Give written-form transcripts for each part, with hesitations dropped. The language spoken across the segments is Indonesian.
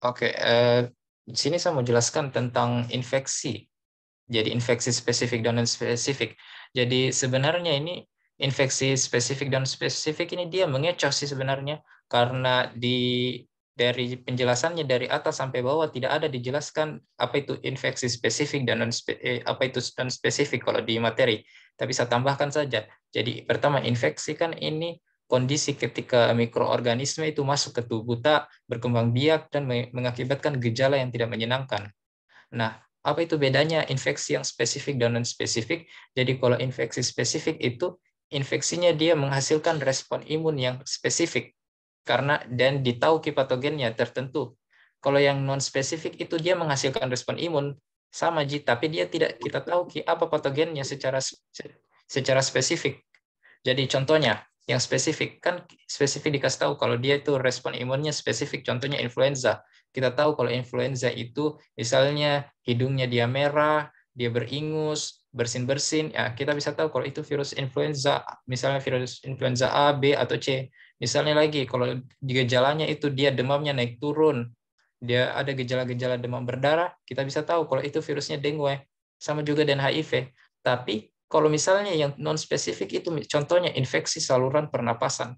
Oke, di sini saya mau jelaskan tentang infeksi. Jadi infeksi spesifik dan non spesifik. Jadi sebenarnya ini infeksi spesifik dan spesifik ini dia mengecoh sih sebenarnya, karena dari penjelasannya dari atas sampai bawah tidak ada dijelaskan apa itu infeksi spesifik dan apa itu non spesifik kalau di materi. Tapi saya tambahkan saja. Jadi pertama, infeksi kan ini kondisi ketika mikroorganisme itu masuk ke tubuh kita, berkembang biak dan mengakibatkan gejala yang tidak menyenangkan. Nah, apa itu bedanya infeksi yang spesifik dan non spesifik? Jadi kalau infeksi spesifik itu infeksinya dia menghasilkan respon imun yang spesifik karena dan ditauki patogennya tertentu. Kalau yang non spesifik itu dia menghasilkan respon imun sama Ji, tapi dia tidak kita tahu apa patogennya secara spesifik. Jadi contohnya yang spesifik kan spesifik dikasih tahu kalau dia itu respon imunnya spesifik. Contohnya influenza. Kita tahu kalau influenza itu misalnya hidungnya dia merah, dia beringus, bersin-bersin. Ya, kita bisa tahu kalau itu virus influenza, misalnya virus influenza A, B atau C. Misalnya lagi kalau gejalanya itu dia demamnya naik turun, dia ada gejala-gejala demam berdarah, kita bisa tahu kalau itu virusnya dengue. Sama juga dengan HIV. Tapi kalau misalnya yang non spesifik itu contohnya infeksi saluran pernapasan.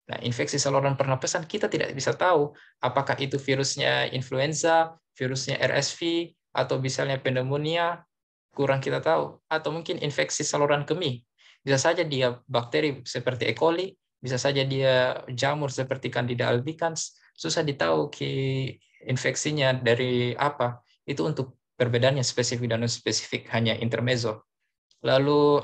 Nah, infeksi saluran pernapasan kita tidak bisa tahu apakah itu virusnya influenza, virusnya RSV, atau misalnya pneumonia, kurang kita tahu. Atau mungkin infeksi saluran kemih. Bisa saja dia bakteri seperti E. coli, bisa saja dia jamur seperti Candida albicans, susah ditahu infeksinya dari apa. Itu untuk perbedaannya spesifik dan non spesifik, hanya intermezzo. Lalu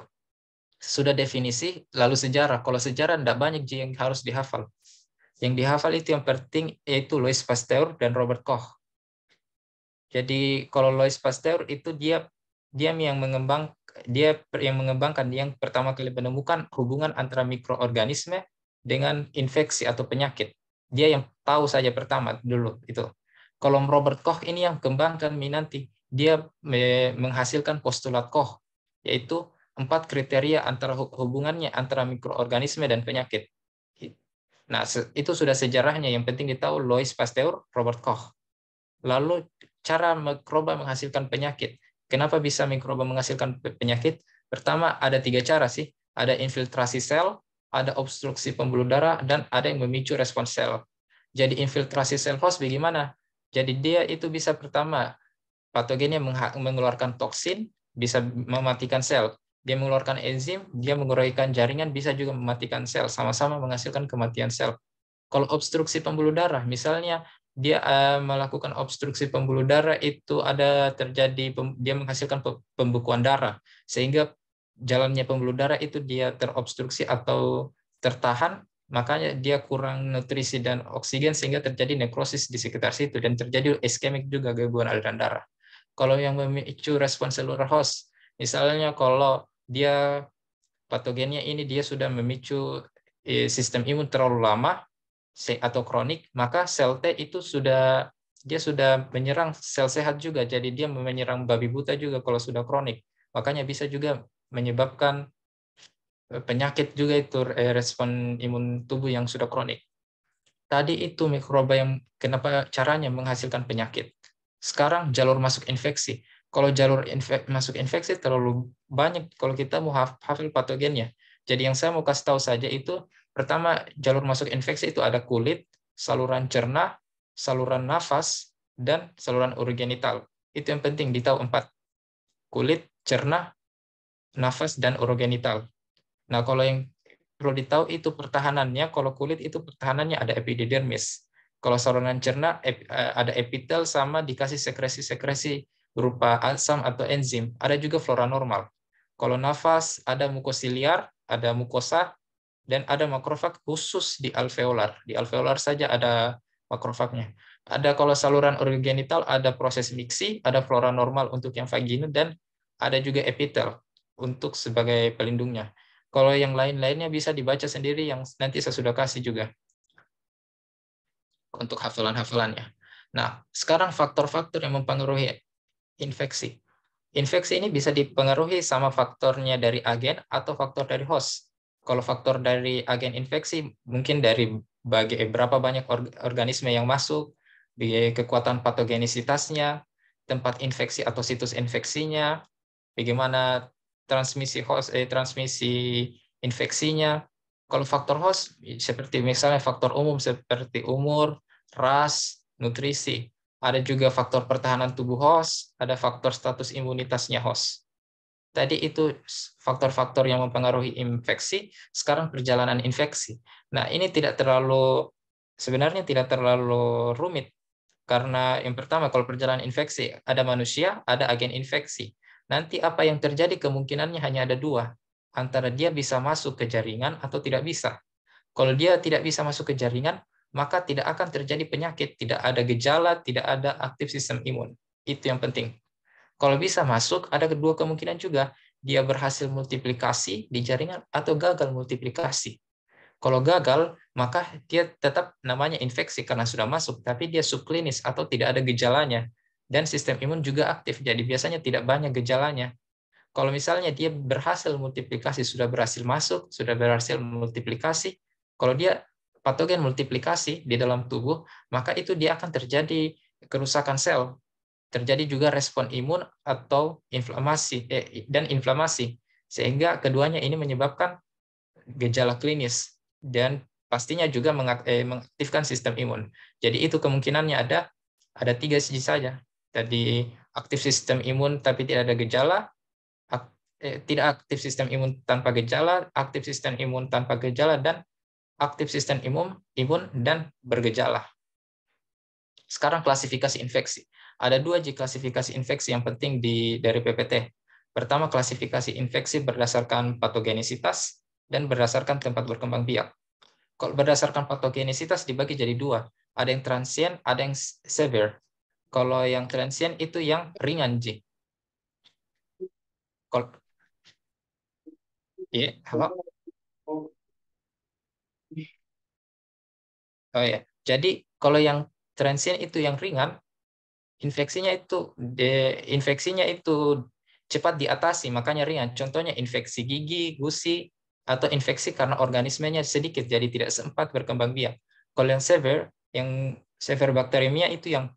sudah definisi, lalu sejarah. Kalau sejarah tidak banyak yang harus dihafal. Yang dihafal itu yang penting yaitu Louis Pasteur dan Robert Koch. Jadi kalau Louis Pasteur itu dia yang mengembangkan, yang pertama kali menemukan hubungan antara mikroorganisme dengan infeksi atau penyakit. Dia yang tahu saja pertama dulu itu. Kalau Robert Koch ini yang kembangkan nanti, dia menghasilkan postulat Koch, yaitu 4 kriteria antara hubungannya antara mikroorganisme dan penyakit. Nah, itu sudah sejarahnya. Yang penting ditahu Louis Pasteur, Robert Koch. Lalu cara mikroba menghasilkan penyakit. Kenapa bisa mikroba menghasilkan penyakit? Pertama, ada 3 cara sih. Ada infiltrasi sel, ada obstruksi pembuluh darah, dan ada yang memicu respons sel. Jadi infiltrasi sel host bagaimana? Jadi dia itu bisa pertama, patogennya mengeluarkan toksin, bisa mematikan sel. Dia mengeluarkan enzim, dia menguraikan jaringan, bisa juga mematikan sel. Sama-sama menghasilkan kematian sel. Kalau obstruksi pembuluh darah, misalnya dia melakukan obstruksi pembuluh darah itu ada terjadi dia menghasilkan pembekuan darah sehingga jalannya pembuluh darah itu dia terobstruksi atau tertahan, makanya dia kurang nutrisi dan oksigen sehingga terjadi nekrosis di sekitar situ dan terjadi iskemik juga, gangguan aliran darah. Kalau yang memicu respons seluler host, misalnya kalau dia patogennya ini dia sudah memicu sistem imun terlalu lama atau kronik, maka sel T itu dia sudah menyerang sel sehat juga. Jadi dia menyerang babi buta juga kalau sudah kronik. Makanya bisa juga menyebabkan penyakit juga itu respon imun tubuh yang sudah kronik. Tadi itu mikroba yang kenapa caranya menghasilkan penyakit. Sekarang jalur masuk infeksi. Kalau jalur masuk infeksi terlalu banyak kalau kita mau hafal patogennya. Jadi yang saya mau kasih tahu saja itu pertama jalur masuk infeksi itu ada kulit, saluran cerna, saluran nafas, dan saluran urogenital. Itu yang penting ditahu 4. Kulit, cerna, nafas, dan urogenital. Nah, kalau yang perlu ditahu itu pertahanannya, kalau kulit itu pertahanannya ada epidermis. Kalau saluran cerna ada epitel sama dikasih sekresi-sekresi berupa asam atau enzim. Ada juga flora normal. Kalau nafas ada mukosiliar, ada mukosa, dan ada makrofag khusus di alveolar. Di alveolar saja ada makrofagnya. Ada kalau saluran urogenital ada proses miksi, ada flora normal untuk yang vagina, dan ada juga epitel untuk sebagai pelindungnya. Kalau yang lain-lainnya bisa dibaca sendiri yang nanti saya sudah kasih juga untuk hafalan-hafalannya. Nah, sekarang faktor-faktor yang mempengaruhi infeksi. Infeksi ini bisa dipengaruhi sama faktornya dari agen atau faktor dari host. Kalau faktor dari agen infeksi mungkin dari berapa banyak organisme yang masuk, kekuatan patogenisitasnya, tempat infeksi atau situs infeksinya, bagaimana transmisi infeksinya. Kalau faktor host seperti misalnya faktor umum seperti umur, ras, nutrisi. Ada juga faktor pertahanan tubuh host, ada faktor status imunitasnya host. Tadi itu faktor-faktor yang mempengaruhi infeksi, sekarang perjalanan infeksi. Nah, ini sebenarnya tidak terlalu rumit. Karena yang pertama, kalau perjalanan infeksi, ada manusia, ada agen infeksi. Nanti apa yang terjadi kemungkinannya hanya ada dua. Antara dia bisa masuk ke jaringan atau tidak bisa. Kalau dia tidak bisa masuk ke jaringan, maka tidak akan terjadi penyakit. Tidak ada gejala, tidak ada aktif sistem imun. Itu yang penting. Kalau bisa masuk, ada kedua kemungkinan juga. Dia berhasil multiplikasi di jaringan atau gagal multiplikasi. Kalau gagal, maka dia tetap namanya infeksi karena sudah masuk, tapi dia subklinis atau tidak ada gejalanya. Dan sistem imun juga aktif, jadi biasanya tidak banyak gejalanya. Kalau misalnya dia berhasil multiplikasi, sudah berhasil masuk, sudah berhasil multiplikasi, kalau dia patogen multiplikasi di dalam tubuh, maka itu dia akan terjadi kerusakan sel, terjadi juga respon imun atau inflamasi, sehingga keduanya ini menyebabkan gejala klinis dan pastinya juga mengaktifkan sistem imun. Jadi itu kemungkinannya ada tiga sisi saja. Tadi aktif sistem imun tapi tidak ada gejala, tidak aktif sistem imun tanpa gejala, aktif sistem imun tanpa gejala, dan aktif sistem imun dan bergejala. Sekarang klasifikasi infeksi. Ada dua klasifikasi infeksi yang penting dari PPT. Pertama, klasifikasi infeksi berdasarkan patogenisitas dan berdasarkan tempat berkembang biak. Kalau berdasarkan patogenisitas dibagi jadi dua. Ada yang transient, ada yang severe. Kalau yang transient itu yang ringan, Ji. Kalau halo. Oh ya. Jadi kalau yang transient itu yang ringan, infeksinya itu cepat diatasi, makanya ringan. Contohnya infeksi gigi, gusi, atau infeksi karena organismenya sedikit, jadi tidak sempat berkembang biak. Kalau yang severe bakteremia itu yang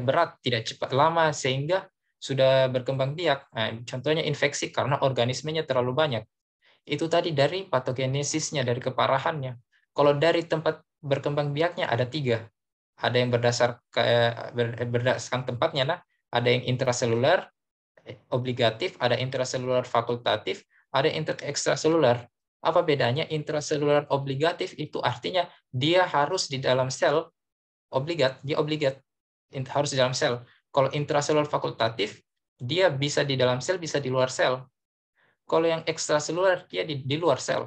berat, tidak cepat lama, sehingga sudah berkembang biak. Nah, contohnya infeksi karena organismenya terlalu banyak. Itu tadi dari patogenesisnya, dari keparahannya. Kalau dari tempat berkembang biaknya ada tiga. Ada yang berdasarkan tempatnya, nah, ada yang intraseluler obligatif, ada intraseluler fakultatif, ada ekstraseluler. Apa bedanya? Intraseluler obligatif itu artinya dia harus di dalam sel, dia obligat, harus di dalam sel. Kalau intraseluler fakultatif, dia bisa di dalam sel, bisa di luar sel. Kalau yang ekstraseluler, dia di luar sel.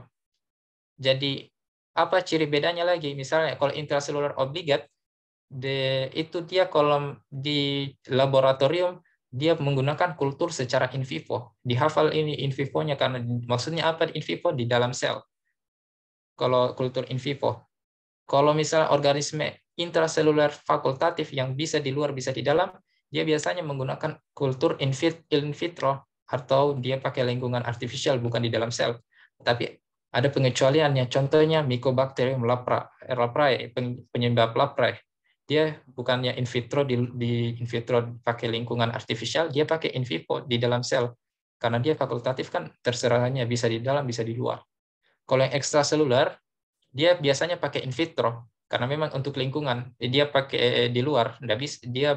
Jadi apa ciri bedanya lagi? Misalnya kalau intraseluler obligat, itu dia kalau di laboratorium dia menggunakan kultur secara in vivo. Dihafal ini in vivo-nya karena maksudnya apa in vivo? Di dalam sel. Kalau kultur in vivo. Kalau misalnya organisme intraseluler fakultatif yang bisa di luar bisa di dalam, dia biasanya menggunakan kultur in vitro atau dia pakai lingkungan artifisial bukan di dalam sel. Tapi ada pengecualiannya. Contohnya Mycobacterium leprae, penyebab leprae. Dia bukannya in vitro di in vitro pakai lingkungan artifisial, dia pakai in vivo di dalam sel. Karena dia fakultatif kan terserahnya bisa di dalam bisa di luar. Kalau yang ekstraseluler dia biasanya pakai in vitro karena memang untuk lingkungan dia pakai di luar, dia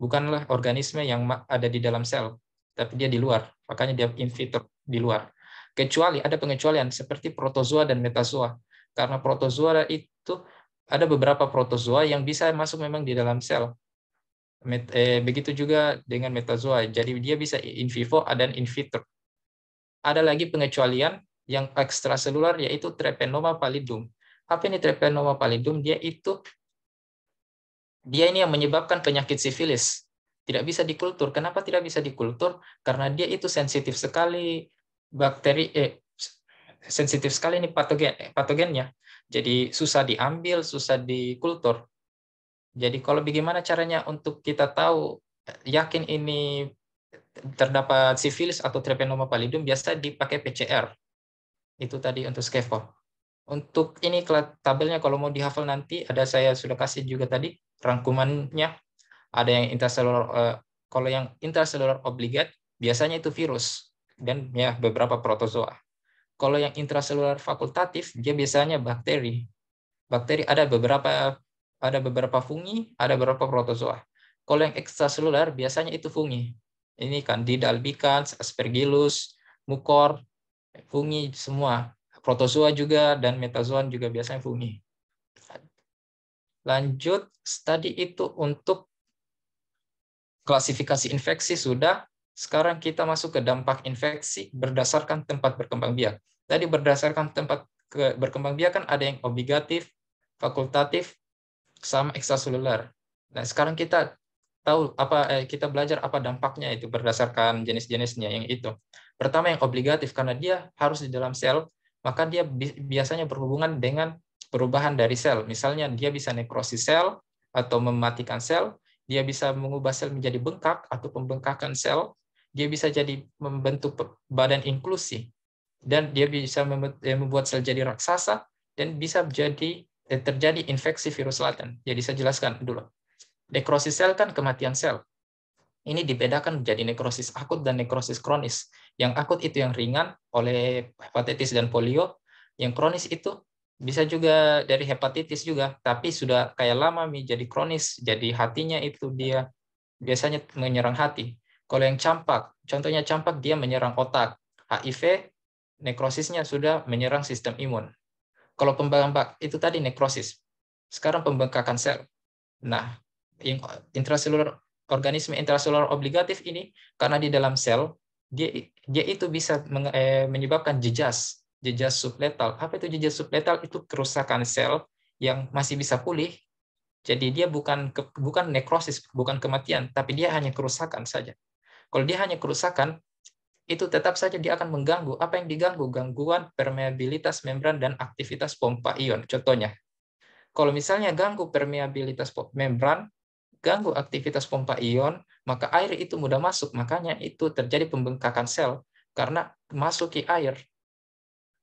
bukanlah organisme yang ada di dalam sel, tapi dia di luar, makanya dia in vitro di luar. Kecuali ada pengecualian seperti protozoa dan metazoa, karena protozoa itu ada beberapa protozoa yang bisa masuk memang di dalam sel. Begitu juga dengan metazoa, jadi dia bisa in vivo dan in vitro. Ada lagi pengecualian yang ekstraseluler yaitu Treponema pallidum. Apa ini Treponema pallidum? Dia ini yang menyebabkan penyakit sifilis. Tidak bisa dikultur. Kenapa tidak bisa dikultur? Karena dia itu sensitif sekali sensitif sekali ini patogennya. Jadi susah diambil, susah dikultur. Jadi kalau bagaimana caranya untuk kita tahu yakin ini terdapat sifilis atau Treponema pallidum, biasa dipakai PCR. Itu tadi untuk Skevo. Untuk ini tabelnya kalau mau dihafal nanti, saya sudah kasih juga tadi. rangkumannya. Ada yang intraselular, kalau yang intraselular obligate biasanya itu virus dan ya beberapa protozoa. Kalau yang intraselular fakultatif dia biasanya bakteri. Bakteri ada beberapa fungi, ada beberapa protozoa. Kalau yang ekstraselular biasanya itu fungi. Ini Candida albicans, Aspergillus, Mucor, fungi semua. Protozoa juga dan metazoan juga biasanya fungi. Lanjut, tadi itu untuk klasifikasi infeksi sudah. Sekarang kita masuk ke dampak infeksi berdasarkan tempat berkembang biak. Tadi berdasarkan tempat berkembang biak kan ada yang obligatif, fakultatif, sama ekstraseluler. Nah, sekarang kita tahu kita belajar apa dampaknya itu berdasarkan jenis-jenisnya yang itu. Pertama yang obligatif karena dia harus di dalam sel, maka dia biasanya berhubungan dengan perubahan dari sel. Misalnya dia bisa nekrosis sel atau mematikan sel, dia bisa mengubah sel menjadi bengkak atau pembengkakan sel, dia bisa jadi membentuk badan inklusi, dan dia bisa membuat sel jadi raksasa, dan bisa terjadi infeksi virus laten. Jadi saya jelaskan dulu. Nekrosis sel kan kematian sel. Ini dibedakan menjadi nekrosis akut dan nekrosis kronis. Yang akut itu yang ringan oleh hepatitis dan polio. Yang kronis itu bisa juga dari hepatitis juga, tapi sudah kayak lama jadi kronis. Jadi hatinya itu dia biasanya menyerang hati. Kalau yang campak, contohnya campak dia menyerang otak. HIV, nekrosisnya sudah menyerang sistem imun. Kalau pembengkak itu tadi nekrosis. Sekarang pembengkakan sel. Nah, intraselular organisme intraselular obligatif ini karena di dalam sel dia itu bisa menyebabkan jejas subletal. Apa itu jejas subletal? Itu kerusakan sel yang masih bisa pulih. Jadi dia bukan nekrosis, bukan kematian, tapi dia hanya kerusakan saja. Kalau dia hanya kerusakan, itu tetap saja dia akan mengganggu. Apa yang diganggu? Gangguan permeabilitas membran dan aktivitas pompa ion. Contohnya, kalau misalnya ganggu permeabilitas membran, ganggu aktivitas pompa ion, maka air itu mudah masuk. Makanya itu terjadi pembengkakan sel karena masuki air.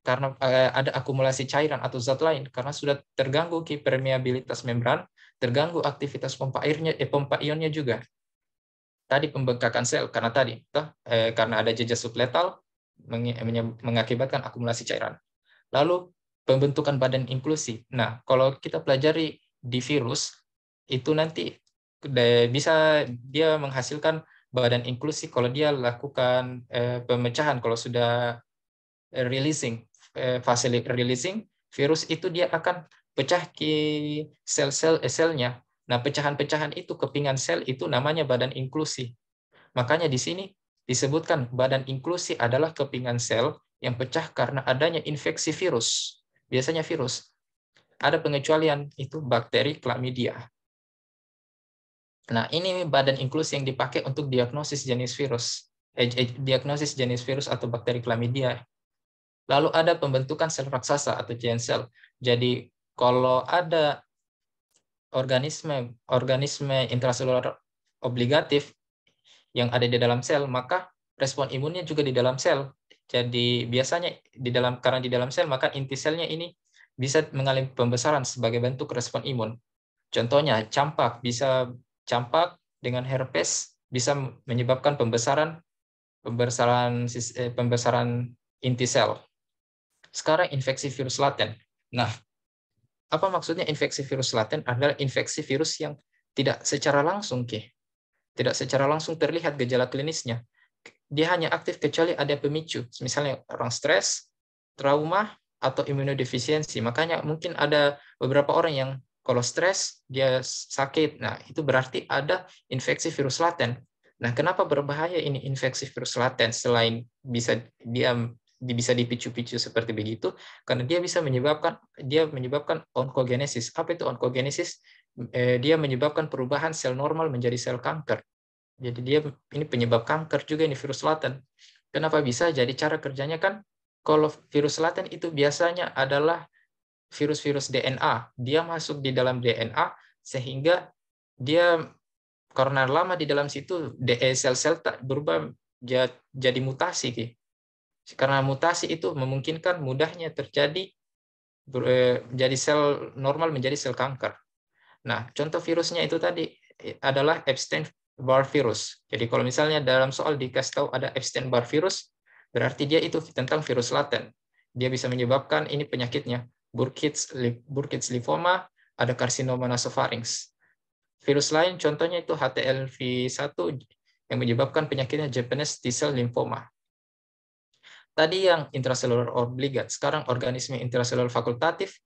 Karena ada akumulasi cairan atau zat lain, karena sudah terganggu permeabilitas membran, terganggu aktivitas pompa pompa ionnya juga. Tadi pembengkakan sel karena karena ada jejak subletal mengakibatkan akumulasi cairan. Lalu pembentukan badan inklusi. Nah, kalau kita pelajari di virus itu nanti bisa dia menghasilkan badan inklusi kalau dia lakukan pemecahan, kalau sudah releasing, fase releasing, virus itu dia akan pecah ke selnya. Nah, pecahan-pecahan itu kepingan sel itu namanya badan inklusi. Makanya di sini disebutkan badan inklusi adalah kepingan sel yang pecah karena adanya infeksi virus. Biasanya virus. Ada pengecualian, itu bakteri chlamydia. Nah, ini badan inklusi yang dipakai untuk diagnosis jenis virus. Diagnosis jenis virus atau bakteri chlamydia. Lalu ada pembentukan sel raksasa atau giant cell. Jadi kalau ada organisme intraselular obligatif yang ada di dalam sel, maka respon imunnya juga di dalam sel. Jadi biasanya karena di dalam sel, maka inti selnya ini bisa mengalami pembesaran sebagai bentuk respon imun. Contohnya campak dengan herpes bisa menyebabkan pembesaran inti sel. Sekarang infeksi virus laten. Nah, apa maksudnya infeksi virus laten? Adalah infeksi virus yang tidak secara langsung, tidak secara langsung terlihat gejala klinisnya. Dia hanya aktif kecuali ada pemicu, misalnya orang stres, trauma, atau imunodefisiensi. Makanya mungkin ada beberapa orang yang kalau stres dia sakit. Nah, itu berarti ada infeksi virus laten. Nah, kenapa berbahaya ini infeksi virus laten selain bisa dipicu-picu seperti begitu? Karena dia menyebabkan onkogenesis. Apa itu onkogenesis? Dia menyebabkan perubahan sel normal menjadi sel kanker. Jadi dia ini penyebab kanker juga ini virus laten. Kenapa bisa? Jadi cara kerjanya kan kalau virus laten itu biasanya adalah virus-virus DNA. Dia masuk di dalam DNA sehingga dia karena lama di dalam situ sel-sel tak berubah jadi mutasi. Karena mutasi itu memungkinkan mudahnya terjadi jadi sel normal menjadi sel kanker. Nah, contoh virusnya itu tadi adalah Epstein-Barr virus. Jadi kalau misalnya dalam soal dikasih tahu ada Epstein-Barr virus, berarti dia itu tentang virus laten. Dia bisa menyebabkan ini penyakitnya, Burkitt's lymphoma, ada karsinoma nasopharynx. Virus lain contohnya itu HTLV1 yang menyebabkan penyakitnya Japanese T-cell lymphoma. Tadi yang intraselular obligat, sekarang organisme intraselular fakultatif,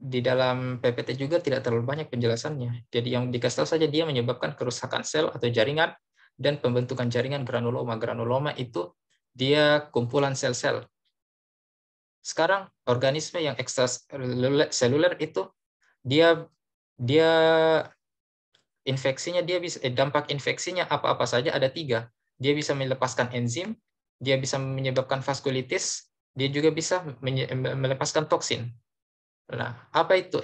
di dalam PPT juga tidak terlalu banyak penjelasannya. Jadi yang dikasih tahu saja dia menyebabkan kerusakan sel atau jaringan dan pembentukan jaringan granuloma. Granuloma itu dia kumpulan sel-sel. Sekarang organisme yang ekstraseluler itu dia dia infeksinya dia bisa dampak infeksinya apa-apa saja ada 3. Dia bisa melepaskan enzim, dia bisa menyebabkan vaskulitis, dia juga bisa melepaskan toksin. Nah, apa itu?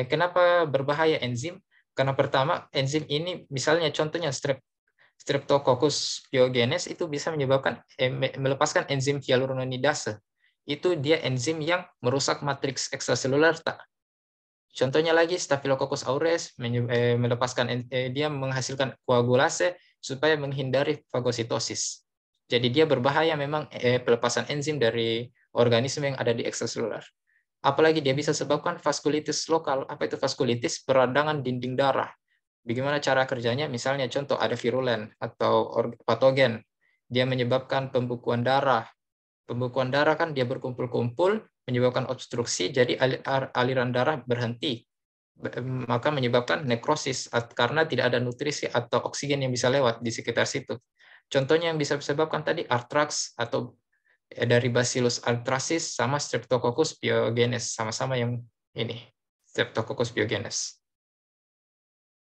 Kenapa berbahaya enzim? Karena pertama, enzim ini misalnya contohnya Streptococcus pyogenes itu bisa menyebabkan melepaskan enzim hyaluronidase. Itu dia enzim yang merusak matriks ekstraseluler. Contohnya lagi Staphylococcus aureus melepaskan dia menghasilkan koagulase supaya menghindari fagositosis. Jadi dia berbahaya memang pelepasan enzim dari organisme yang ada di ekstraseluler. Apalagi dia bisa sebabkan vaskulitis lokal. Apa itu vaskulitis? Peradangan dinding darah. Bagaimana cara kerjanya? Misalnya contoh ada virulen atau patogen. Dia menyebabkan pembukuan darah. Pembukuan darah kan dia berkumpul-kumpul, menyebabkan obstruksi, jadi aliran darah berhenti. Maka menyebabkan nekrosis karena tidak ada nutrisi atau oksigen yang bisa lewat di sekitar situ. Contohnya yang bisa disebabkan tadi anthrax atau dari Bacillus anthracis sama Streptococcus pyogenes, sama-sama yang ini, Streptococcus pyogenes.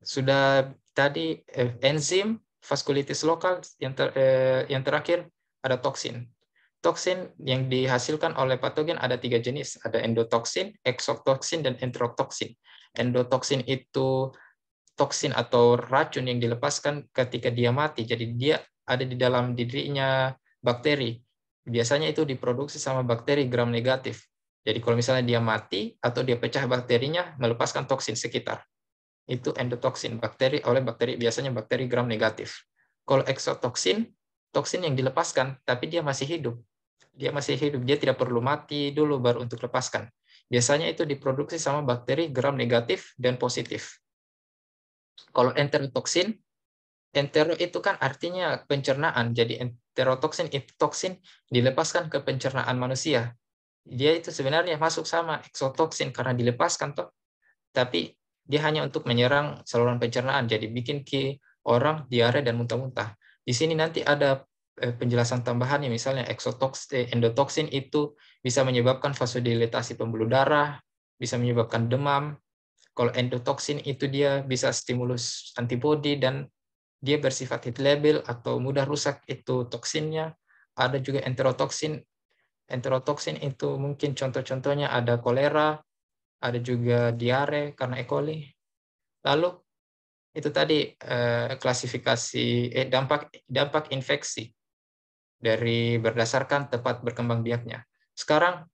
Sudah tadi enzim, vaskulitis lokal, yang terakhir ada toksin. Toksin yang dihasilkan oleh patogen ada 3 jenis, ada endotoksin, exotoksin, dan enterotoksin. Endotoksin itu toksin atau racun yang dilepaskan ketika dia mati, jadi dia ada di dalam dirinya bakteri. Biasanya itu diproduksi sama bakteri gram negatif. Jadi kalau misalnya dia mati atau dia pecah bakterinya, melepaskan toksin sekitar. Itu endotoksin, bakteri biasanya bakteri gram negatif. Kalau exotoksin, toksin yang dilepaskan, tapi dia masih hidup. Dia tidak perlu mati dulu baru untuk lepaskan. Biasanya itu diproduksi sama bakteri gram negatif dan positif. Kalau enterotoksin, entero itu kan artinya pencernaan. Jadi enterotoksin itu toksin dilepaskan ke pencernaan manusia. Dia itu sebenarnya masuk sama exotoksin karena dilepaskan toh. Tapi dia hanya untuk menyerang saluran pencernaan. Jadi bikin orang diare dan muntah-muntah. Di sini nanti ada penjelasan tambahannya, misalnya endotoksin itu bisa menyebabkan vasodilatasi pembuluh darah, bisa menyebabkan demam. Kalau endotoksin itu dia bisa stimulus antibodi dan dia bersifat heat labile atau mudah rusak itu toksinnya. Ada juga enterotoksin. Enterotoksin itu mungkin contoh-contohnya ada kolera, ada juga diare karena E. coli. Lalu itu tadi klasifikasi dampak infeksi dari berdasarkan tempat berkembang biaknya. Sekarang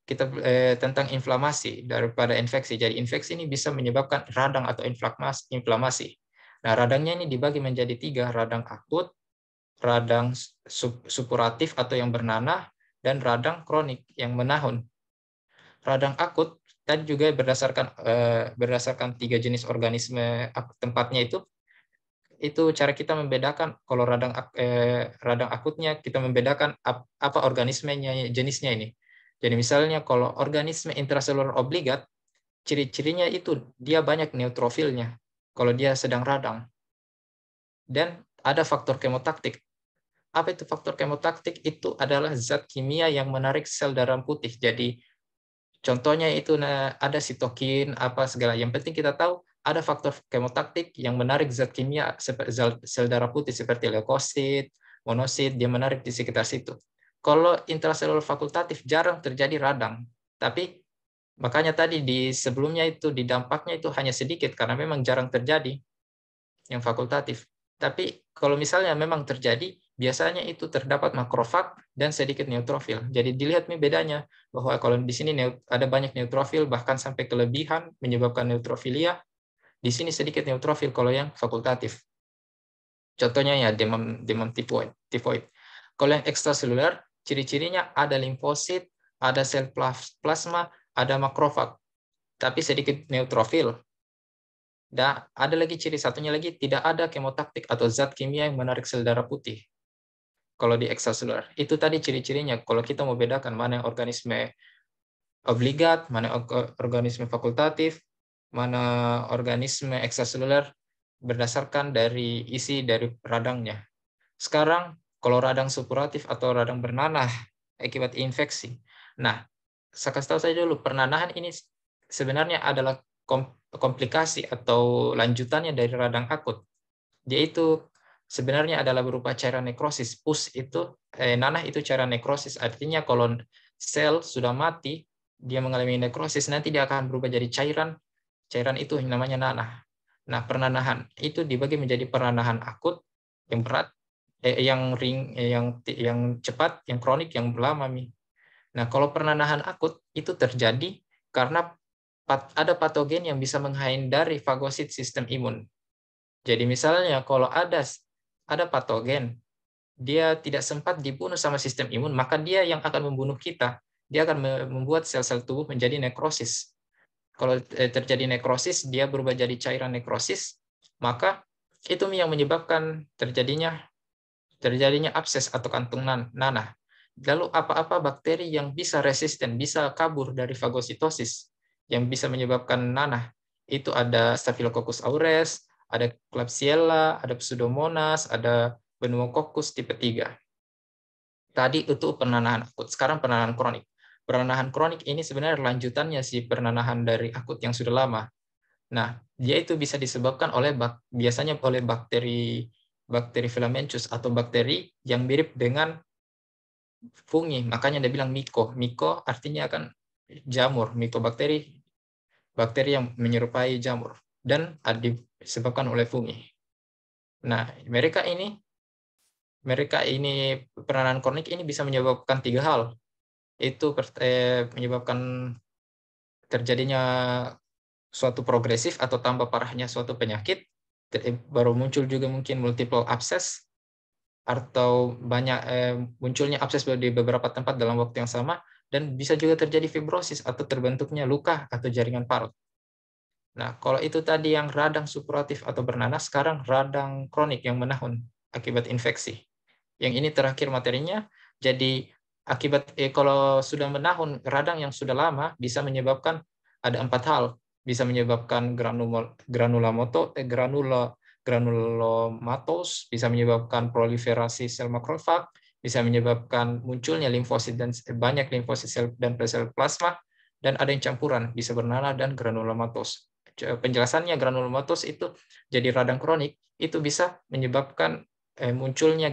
kita tentang inflamasi daripada infeksi. Jadi infeksi ini bisa menyebabkan radang atau inflamasi. Nah, radangnya ini dibagi menjadi 3, radang akut, radang supuratif atau yang bernanah, dan radang kronik yang menahun. Radang akut tadi juga berdasarkan 3 jenis organisme tempatnya itu cara kita membedakan. Kalau radang akutnya kita membedakan apa organismenya, jenisnya ini. Jadi misalnya kalau organisme intraselular obligat, ciri-cirinya itu dia banyak neutrofilnya kalau dia sedang radang. Dan ada faktor kemotaktik. Apa itu faktor kemotaktik? Itu adalah zat kimia yang menarik sel darah putih. Jadi contohnya itu ada sitokin, apa segala. Yang penting kita tahu ada faktor kemotaktik yang menarik zat kimia sel darah putih seperti leukosit, monosit, dia menarik di sekitar situ. Kalau intraselular fakultatif jarang terjadi radang. Tapi makanya tadi di sebelumnya itu di dampaknya itu hanya sedikit karena memang jarang terjadi yang fakultatif. Tapi kalau misalnya memang terjadi, biasanya itu terdapat makrofag dan sedikit neutrofil. Jadi dilihat nih bedanya, bahwa kalau di sini ada banyak neutrofil, bahkan sampai kelebihan menyebabkan neutrofilia. Di sini sedikit neutrofil kalau yang fakultatif. Contohnya ya demam tifoid. Kalau yang ekstraseluler, ciri-cirinya ada limfosit, ada sel plasma, ada makrofag, tapi sedikit neutrofil. Dan ada lagi ciri satunya lagi, tidak ada kemotaktik atau zat kimia yang menarik sel darah putih. Kalau di ekstraseluler, itu tadi ciri-cirinya. Kalau kita mau bedakan mana yang organisme obligat, mana organisme fakultatif, mana organisme ekstraseluler, berdasarkan dari isi dari radangnya. Sekarang, kalau radang supuratif atau radang bernanah akibat infeksi. Nah, saya kasih tahu saya dulu, pernanahan ini sebenarnya adalah komplikasi atau lanjutannya dari radang akut. Dia itu sebenarnya adalah berupa cairan nekrosis. Pus itu, nanah itu cairan nekrosis. Artinya kalau sel sudah mati, dia mengalami nekrosis, nanti dia akan berubah jadi cairan. Cairan itu namanya nanah. Nah, pernanahan itu dibagi menjadi pernanahan akut, yang berat, yang cepat, yang kronik, yang lama. Nah, kalau pernanahan akut itu terjadi karena ada patogen yang bisa menghindari fagosit sistem imun. Jadi misalnya kalau ada patogen, dia tidak sempat dibunuh sama sistem imun, maka dia yang akan membunuh kita. Dia akan membuat sel-sel tubuh menjadi nekrosis. Kalau terjadi nekrosis, dia berubah jadi cairan nekrosis, maka itu yang menyebabkan terjadinya abses atau kantung nanah. Lalu apa-apa bakteri yang bisa resisten, bisa kabur dari fagositosis, yang bisa menyebabkan nanah, itu ada Staphylococcus aureus, ada Klebsiella, ada Pseudomonas, ada Pneumococcus tipe 3. Tadi itu pernanahan akut, sekarang pernanahan kronik. Pernanahan kronik ini sebenarnya lanjutannya si pernanahan dari akut yang sudah lama. Nah, dia itu bisa disebabkan biasanya oleh bakteri Filamencus atau bakteri yang mirip dengan fungi. Makanya dia bilang miko. Miko artinya kan jamur, mikobakteri, bakteri yang menyerupai jamur dan disebabkan oleh fungi. Nah, mereka ini peranan kronik ini bisa menyebabkan 3 hal. Itu menyebabkan terjadinya suatu progresif atau tambah parahnya suatu penyakit, baru muncul juga mungkin multiple abscess, atau banyak munculnya abses di beberapa tempat dalam waktu yang sama, dan bisa juga terjadi fibrosis atau terbentuknya luka atau jaringan parut. Nah, kalau itu tadi yang radang supuratif atau bernanah, sekarang radang kronik yang menahun akibat infeksi. Yang ini terakhir materinya, jadi akibat kalau sudah menahun radang yang sudah lama bisa menyebabkan ada 4 hal. Bisa menyebabkan granulomatos, bisa menyebabkan proliferasi sel makrofag, bisa menyebabkan munculnya limfosit dan banyak limfosit sel dan sel plasma, dan ada yang campuran, bisa bernanah dan granulomatos. Penjelasannya granulomatos itu jadi radang kronik, itu bisa menyebabkan munculnya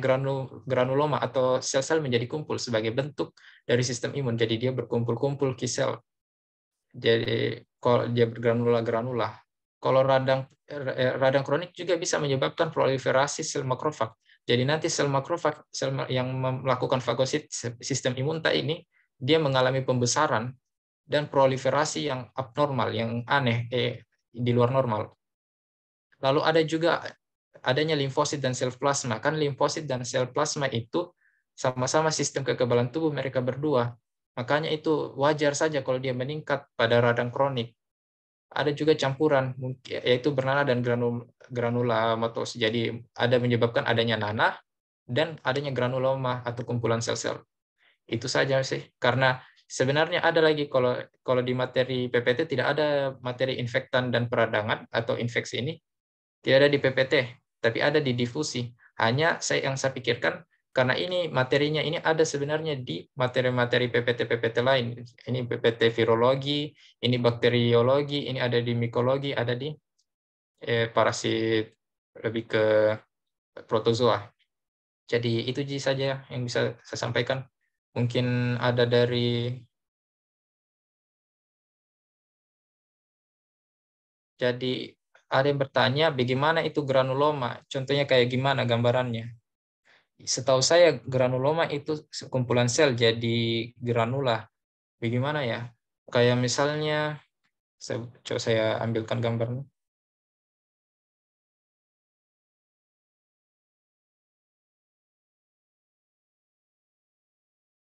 granuloma atau sel-sel menjadi kumpul sebagai bentuk dari sistem imun. Jadi dia berkumpul-kumpul T sel. Jadi kalau dia bergranula-granula. Kalau radang kronik juga bisa menyebabkan proliferasi sel makrofag. Jadi nanti sel makrofag, sel yang melakukan fagosit sistem imun ini, dia mengalami pembesaran dan proliferasi yang abnormal, yang aneh, di luar normal. Lalu ada juga adanya limfosit dan sel plasma. Kan limfosit dan sel plasma itu sama-sama sistem kekebalan tubuh mereka berdua. Makanya itu wajar saja kalau dia meningkat pada radang kronik. Ada juga campuran, yaitu bernanah dan granulomatosis. Jadi ada menyebabkan adanya nanah dan adanya granuloma atau kumpulan sel-sel. Itu saja sih. Karena sebenarnya ada lagi, kalau di materi PPT tidak ada materi infektan dan peradangan atau infeksi ini. Tidak ada di PPT, tapi ada di difusi. Hanya yang saya pikirkan, karena ini materinya ini ada sebenarnya di materi-materi PPT-PPT lain. Ini PPT virologi, ini bakteriologi, ini ada di mikologi, ada di parasit, lebih ke protozoa. Jadi itu saja yang bisa saya sampaikan. Mungkin ada dari, jadi ada yang bertanya bagaimana itu granuloma, contohnya kayak gimana gambarannya. Setahu saya granuloma itu kumpulan sel jadi granula. Bagaimana ya? Kayak misalnya, coba saya ambilkan gambarnya.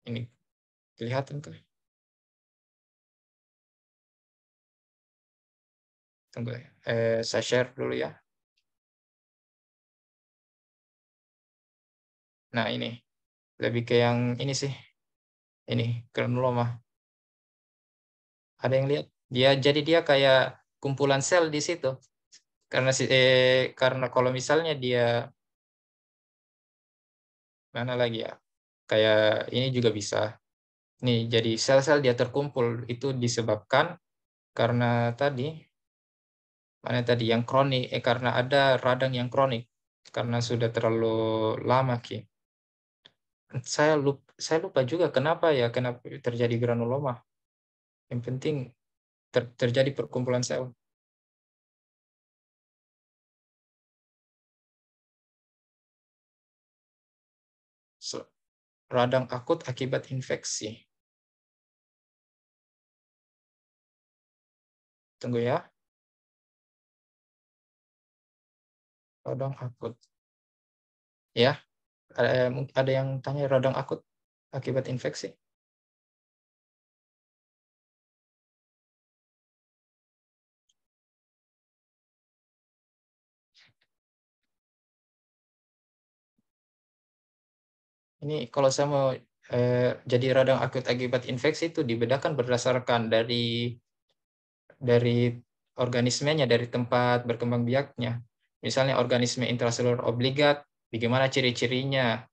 Ini kelihatan tuh. Tunggu, saya share dulu ya. Nah ini lebih ke yang ini sih. Ini granuloma. Ada yang lihat? Dia kayak kumpulan sel di situ. Karena kalau misalnya dia mana lagi ya? Kayak ini juga bisa. Nih, jadi sel-sel dia terkumpul itu disebabkan karena tadi mana tadi yang kronik, karena ada radang yang kronik karena sudah terlalu lama Ki. Saya lupa juga kenapa terjadi granuloma. Yang penting terjadi perkumpulan sel. Radang akut akibat infeksi. Tunggu ya. Radang akut. Ya, ada yang tanya radang akut akibat infeksi. Ini kalau saya mau jadi radang akut akibat infeksi itu dibedakan berdasarkan dari organismenya, dari tempat berkembang biaknya. Misalnya organisme intraseluler obligat, bagaimana ciri-cirinya?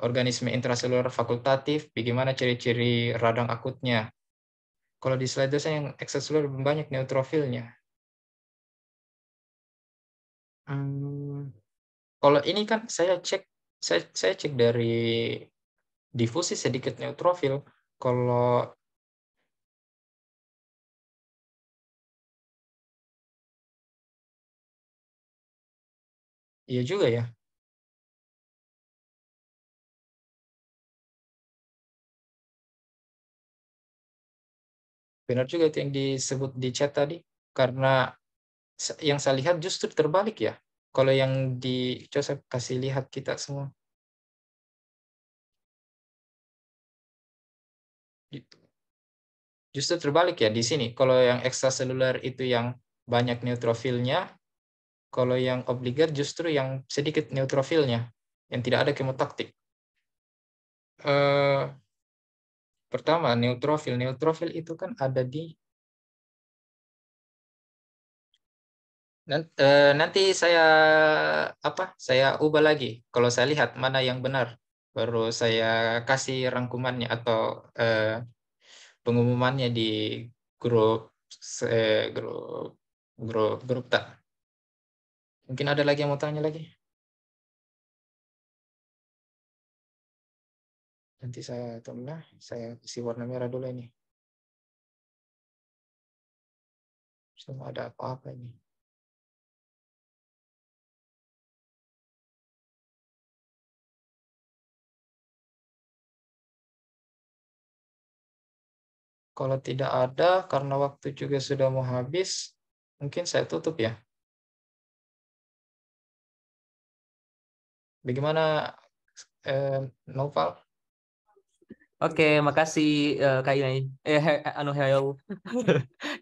Organisme intraseluler fakultatif, bagaimana ciri-ciri radang akutnya? Kalau di slide saya yang ekstraseluler lebih banyak neutrofilnya. Hmm, kalau ini kan saya cek dari difusi sedikit neutrofil. Kalau iya juga ya, benar juga itu yang disebut di chat tadi. Karena yang saya lihat justru terbalik ya. Kalau yang coba saya kasih lihat kita semua. Justru terbalik ya di sini. Kalau yang ekstraseluler itu yang banyak neutrofilnya, kalau yang obligat justru yang sedikit neutrofilnya, yang tidak ada kemotaktik. Eh, Pertama, neutrofil. Neutrofil itu kan ada di nanti saya ubah lagi. Kalau saya lihat mana yang benar, baru saya kasih rangkumannya atau pengumumannya di grup grup grup tak. Mungkin ada lagi yang mau tanya lagi. Nanti saya tunggu, saya isi warna merah dulu ini. Semua ada apa-apa ini. Kalau tidak ada, karena waktu juga sudah mau habis, mungkin saya tutup ya. Bagaimana Noval? Oke, makasih Kak Yunai. Anu Heo.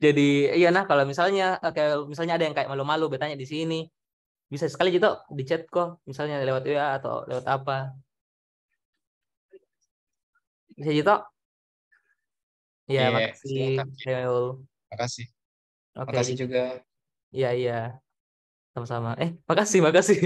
Jadi iya nah kalau misalnya kayak misalnya ada yang kayak malu-malu bertanya di sini, bisa sekali gitu di chat kok, misalnya lewat WA atau lewat apa. Bisa gitu. Ya, Iya, makasih silakan. Heo. Makasih. Oke, Makasih juga. iya iya, sama-sama. Makasih, makasih.